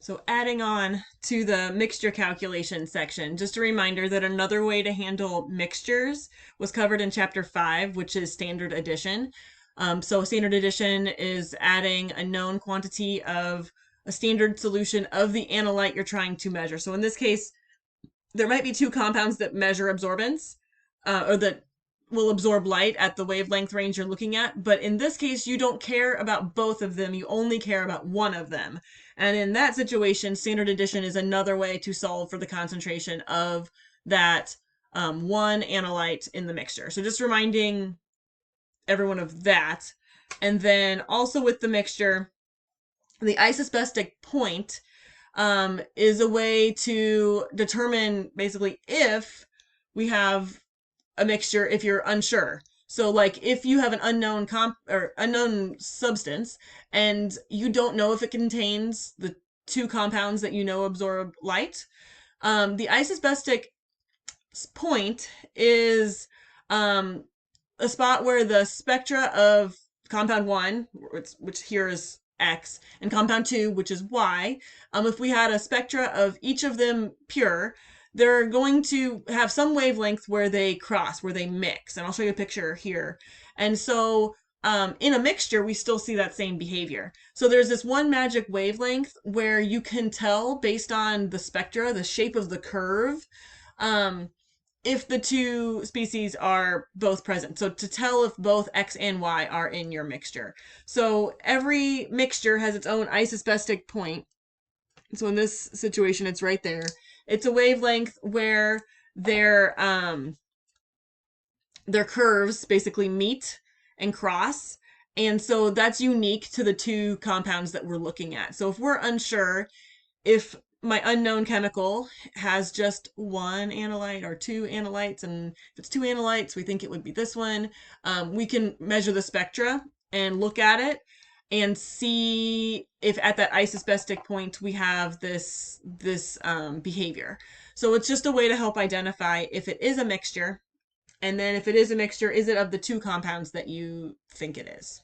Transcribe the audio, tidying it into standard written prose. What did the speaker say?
So adding on to the mixture calculation section, just a reminder that another way to handle mixtures was covered in chapter 5, which is standard addition. So standard addition is adding a known quantity of a standard solution of the analyte you're trying to measure. So in this case, there might be two compounds that measure absorbance, or that will absorb light at the wavelength range you're looking at. But in this case, you don't care about both of them. You only care about one of them. And in that situation, standard addition is another way to solve for the concentration of that one analyte in the mixture. So just reminding everyone of that. And then also with the mixture, the isosbestic point is a way to determine basically if we have a mixture if you're unsure. So like if you have an unknown unknown substance and you don't know if it contains the two compounds that you know absorb light, the isosbestic point is a spot where the spectra of compound 1, which here is X, and compound 2, which is Y, if we had a spectra of each of them pure, they're going to have some wavelength where they cross, where they mix. And I'll show you a picture here. And so in a mixture, we still see that same behavior. So there's this one magic wavelength where you can tell based on the spectra, the shape of the curve, if the two species are both present. So to tell if both X and Y are in your mixture. So every mixture has its own isosbestic point. So in this situation, it's right there. It's a wavelength where their curves basically meet and cross. And so that's unique to the two compounds that we're looking at. So if we're unsure if my unknown chemical has just one analyte or two analytes, and if it's two analytes, we think it would be this one, we can measure the spectra and look at it and see if at that isosbestic point we have this behavior. So it's just a way to help identify if it is a mixture, and then if it is a mixture, is it of the two compounds that you think it is?